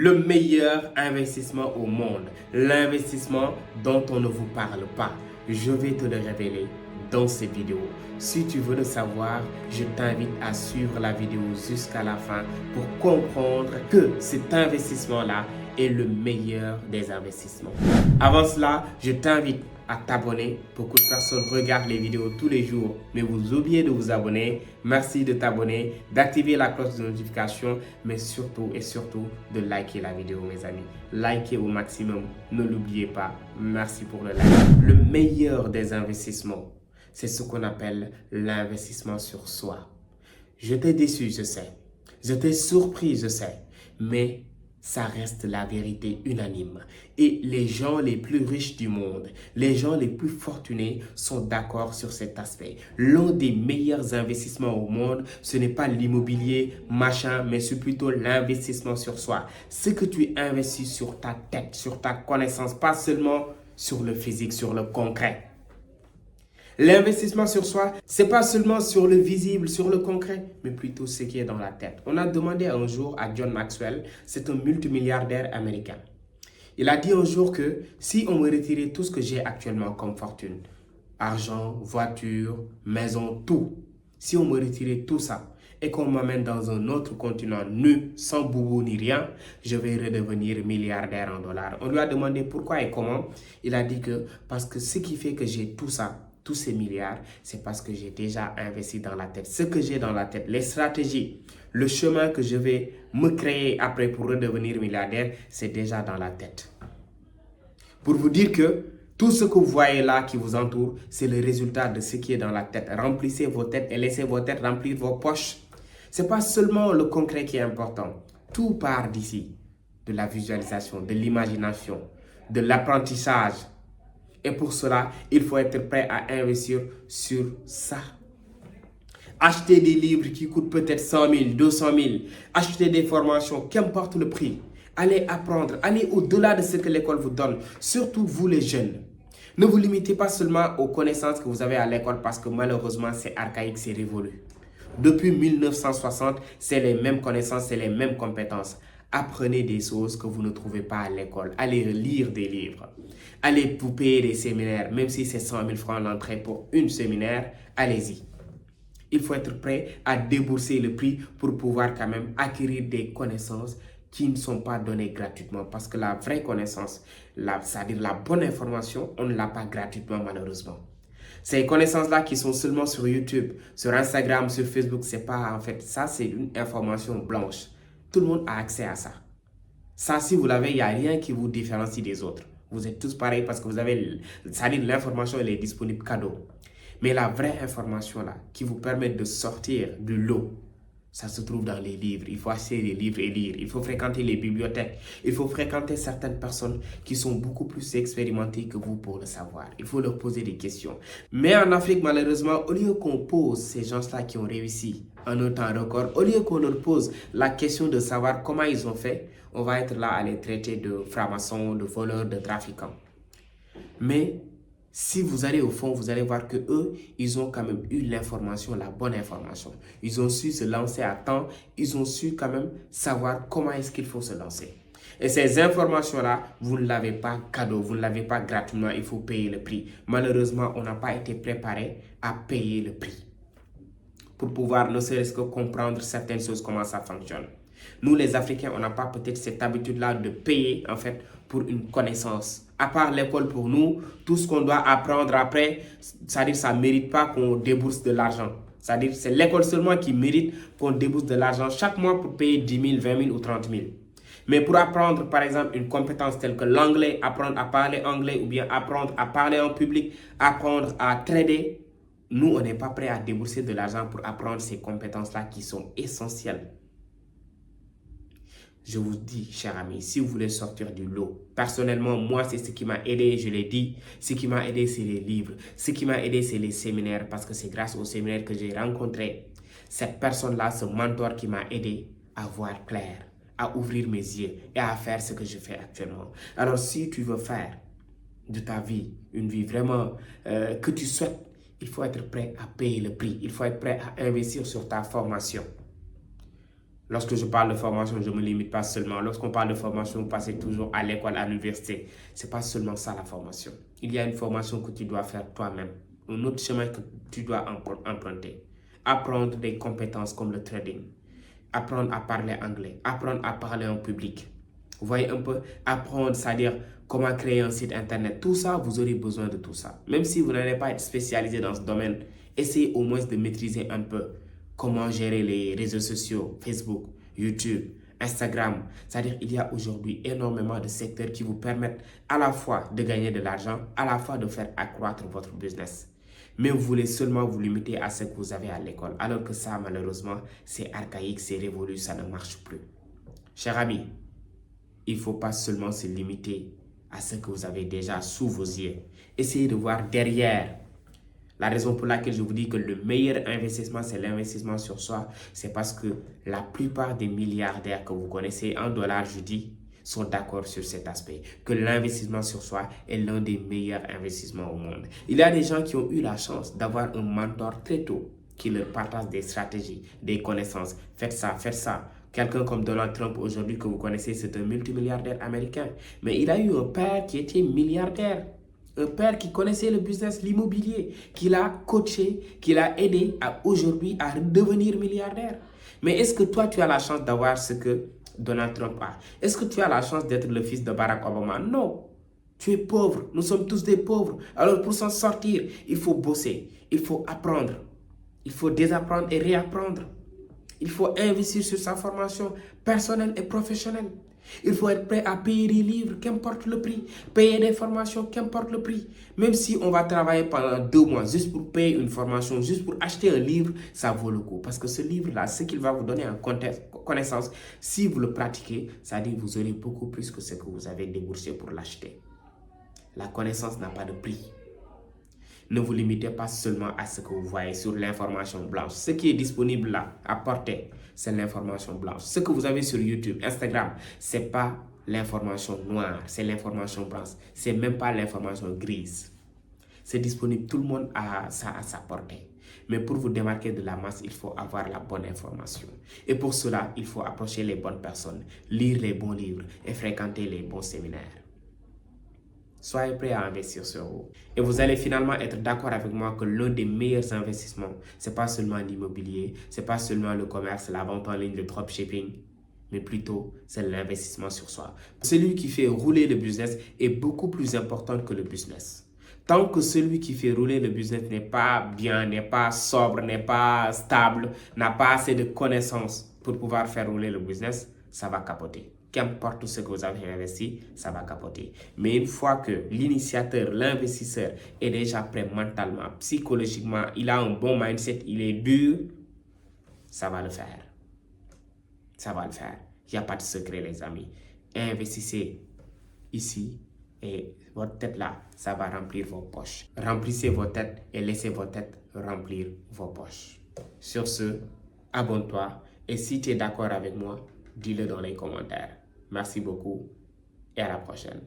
Le meilleur investissement au monde, l'investissement dont on ne vous parle pas. Je vais te le révéler dans cette vidéo. Si tu veux le savoir, je t'invite à suivre la vidéo jusqu'à la fin pour comprendre que cet investissement-là est le meilleur des investissements. Avant cela, je t'invite à t'abonner. Beaucoup de personnes regardent les vidéos tous les jours, mais vous oubliez de vous abonner. Merci de t'abonner, d'activer la cloche de notification, mais surtout et surtout de liker la vidéo, mes amis. Likez au maximum, ne l'oubliez pas. Merci pour le like. Le meilleur des investissements, c'est ce qu'on appelle l'investissement sur soi. Je t'ai déçu, je sais. Je t'ai surpris, je sais. Mais ça reste la vérité unanime. Et les gens les plus riches du monde, les gens les plus fortunés sont d'accord sur cet aspect. L'un des meilleurs investissements au monde, ce n'est pas l'immobilier, machin, mais c'est plutôt l'investissement sur soi. Ce que tu investis sur ta tête, sur ta connaissance, pas seulement sur le physique, sur le concret. L'investissement sur soi, c'est pas seulement sur le visible, sur le concret, mais plutôt ce qui est dans la tête. On a demandé un jour à John Maxwell, c'est un multimilliardaire américain. Il a dit un jour que si on me retirait tout ce que j'ai actuellement comme fortune, argent, voiture, maison, tout, si on me retirait tout ça et qu'on m'amène dans un autre continent nu, sans boubou ni rien, je vais redevenir milliardaire en dollars. On lui a demandé pourquoi et comment. Il a dit que parce que ce qui fait que j'ai tout ça, tous ces milliards, c'est parce que j'ai déjà investi dans la tête. Ce que j'ai dans la tête, les stratégies, le chemin que je vais me créer après pour redevenir milliardaire, c'est déjà dans la tête. Pour vous dire que tout ce que vous voyez là qui vous entoure, c'est le résultat de ce qui est dans la tête. Remplissez vos têtes et laissez vos têtes remplir vos poches. Ce n'est pas seulement le concret qui est important. Tout part d'ici, de la visualisation, de l'imagination, de l'apprentissage. Et pour cela, il faut être prêt à investir sur ça. Acheter des livres qui coûtent peut-être 100 000, 200 000. Acheter des formations, qu'importe le prix. Allez apprendre, allez au-delà de ce que l'école vous donne. Surtout vous les jeunes. Ne vous limitez pas seulement aux connaissances que vous avez à l'école parce que malheureusement c'est archaïque, c'est révolu. Depuis 1960, c'est les mêmes connaissances, c'est les mêmes compétences. Apprenez des choses que vous ne trouvez pas à l'école. Allez lire des livres. Allez vous payer des séminaires, même si c'est 100 000 francs l'entrée pour une séminaire, allez-y. Il faut être prêt à débourser le prix pour pouvoir quand même acquérir des connaissances qui ne sont pas données gratuitement. Parce que la vraie connaissance, c'est-à-dire la bonne information, on ne l'a pas gratuitement malheureusement. Ces connaissances-là qui sont seulement sur YouTube, sur Instagram, sur Facebook, c'est pas en fait, ça c'est une information blanche. Tout le monde a accès à ça. Ça, si vous l'avez, il n'y a rien qui vous différencie des autres. Vous êtes tous pareils parce que vous avez, c'est-à-dire l'information, elle est disponible cadeau. Mais la vraie information là, qui vous permet de sortir de l'eau, ça se trouve dans les livres. Il faut acheter les livres et lire. Il faut fréquenter les bibliothèques. Il faut fréquenter certaines personnes qui sont beaucoup plus expérimentées que vous pour le savoir. Il faut leur poser des questions. Mais en Afrique, malheureusement, au lieu qu'on pose ces gens-là qui ont réussi en un temps record, au lieu qu'on leur pose la question de savoir comment ils ont fait, on va être là à les traiter de francs-maçons, de voleurs, de trafiquants. Mais si vous allez au fond, vous allez voir que eux, ils ont quand même eu l'information, la bonne information. Ils ont su se lancer à temps. Ils ont su quand même savoir comment est-ce qu'il faut se lancer. Et ces informations-là, vous ne l'avez pas cadeau, vous ne l'avez pas gratuitement, il faut payer le prix. Malheureusement, on n'a pas été préparé à payer le prix pour pouvoir ne serait-ce que comprendre certaines choses, comment ça fonctionne. Nous, les Africains, on n'a pas peut-être cette habitude-là de payer, en fait, pour une connaissance. À part l'école, pour nous, tout ce qu'on doit apprendre après, c'est-à-dire ça ne mérite pas qu'on débourse de l'argent. C'est-à-dire c'est l'école seulement qui mérite qu'on débourse de l'argent chaque mois pour payer 10 000, 20 000 ou 30 000. Mais pour apprendre, par exemple, une compétence telle que l'anglais, apprendre à parler anglais ou bien apprendre à parler en public, apprendre à trader, nous, on n'est pas prêt à débourser de l'argent pour apprendre ces compétences-là qui sont essentielles. Je vous dis, chers amis, si vous voulez sortir du lot, personnellement, moi, c'est ce qui m'a aidé, je l'ai dit. Ce qui m'a aidé, c'est les livres. Ce qui m'a aidé, c'est les séminaires, parce que c'est grâce aux séminaires que j'ai rencontré cette personne-là, ce mentor qui m'a aidé à voir clair, à ouvrir mes yeux et à faire ce que je fais actuellement. Alors, si tu veux faire de ta vie une vie vraiment que tu souhaites, il faut être prêt à payer le prix. Il faut être prêt à investir sur ta formation. Lorsque je parle de formation, je ne me limite pas seulement. Lorsqu'on parle de formation, vous passez toujours à l'école, à l'université. Ce n'est pas seulement ça la formation. Il y a une formation que tu dois faire toi-même. Un autre chemin que tu dois emprunter. Apprendre des compétences comme le trading. Apprendre à parler anglais. Apprendre à parler en public. Vous voyez un peu, apprendre, c'est-à-dire comment créer un site internet. Tout ça, vous aurez besoin de tout ça. Même si vous n'allez pas être spécialisé dans ce domaine, essayez au moins de maîtriser un peu comment gérer les réseaux sociaux, Facebook, YouTube, Instagram. C'est-à-dire qu'il y a aujourd'hui énormément de secteurs qui vous permettent à la fois de gagner de l'argent, à la fois de faire accroître votre business. Mais vous voulez seulement vous limiter à ce que vous avez à l'école. Alors que ça, malheureusement, c'est archaïque, c'est révolu, ça ne marche plus. Cher ami, il ne faut pas seulement se limiter à ce que vous avez déjà sous vos yeux. Essayez de voir derrière. La raison pour laquelle je vous dis que le meilleur investissement, c'est l'investissement sur soi, c'est parce que la plupart des milliardaires que vous connaissez, en dollars, je dis, sont d'accord sur cet aspect, que l'investissement sur soi est l'un des meilleurs investissements au monde. Il y a des gens qui ont eu la chance d'avoir un mentor très tôt, qui leur partage des stratégies, des connaissances. Faites ça, faites ça. Quelqu'un comme Donald Trump aujourd'hui que vous connaissez, c'est un multimilliardaire américain. Mais il a eu un père qui était milliardaire. Un père qui connaissait le business, l'immobilier, qui l'a coaché, qui l'a aidé à aujourd'hui à devenir milliardaire. Mais est-ce que toi, tu as la chance d'avoir ce que Donald Trump a? Est-ce que tu as la chance d'être le fils de Barack Obama? Non. Tu es pauvre. Nous sommes tous des pauvres. Alors pour s'en sortir, il faut bosser. Il faut apprendre. Il faut désapprendre et réapprendre. Il faut investir sur sa formation personnelle et professionnelle. Il faut être prêt à payer des livres, qu'importe le prix. Payer des formations, qu'importe le prix. Même si on va travailler pendant 2 mois juste pour payer une formation, juste pour acheter un livre, ça vaut le coup. Parce que ce livre-là, ce qu'il va vous donner en connaissance, si vous le pratiquez, ça dit que vous aurez beaucoup plus que ce que vous avez déboursé pour l'acheter. La connaissance n'a pas de prix. Ne vous limitez pas seulement à ce que vous voyez sur l'information blanche. Ce qui est disponible là, à portée, c'est l'information blanche. Ce que vous avez sur YouTube, Instagram, ce n'est pas l'information noire, c'est l'information blanche. Ce n'est même pas l'information grise. C'est disponible, tout le monde a ça à sa portée. Mais pour vous démarquer de la masse, il faut avoir la bonne information. Et pour cela, il faut approcher les bonnes personnes, lire les bons livres et fréquenter les bons séminaires. Soyez prêts à investir sur vous. Et vous allez finalement être d'accord avec moi que l'un des meilleurs investissements, ce n'est pas seulement l'immobilier, ce n'est pas seulement le commerce, la vente en ligne, le dropshipping, mais plutôt c'est l'investissement sur soi. Celui qui fait rouler le business est beaucoup plus important que le business. Tant que celui qui fait rouler le business n'est pas bien, n'est pas sobre, n'est pas stable, n'a pas assez de connaissances pour pouvoir faire rouler le business, ça va capoter. Qu'importe ce que vous avez investi, ça va capoter. Mais une fois que l'initiateur, l'investisseur est déjà prêt mentalement, psychologiquement, il a un bon mindset, il est dur, ça va le faire. Ça va le faire. Il n'y a pas de secret, les amis. Investissez ici et votre tête là, ça va remplir vos poches. Remplissez vos têtes et laissez vos têtes remplir vos poches. Sur ce, abonne-toi et si tu es d'accord avec moi, dis-le dans les commentaires. Merci beaucoup et à la prochaine.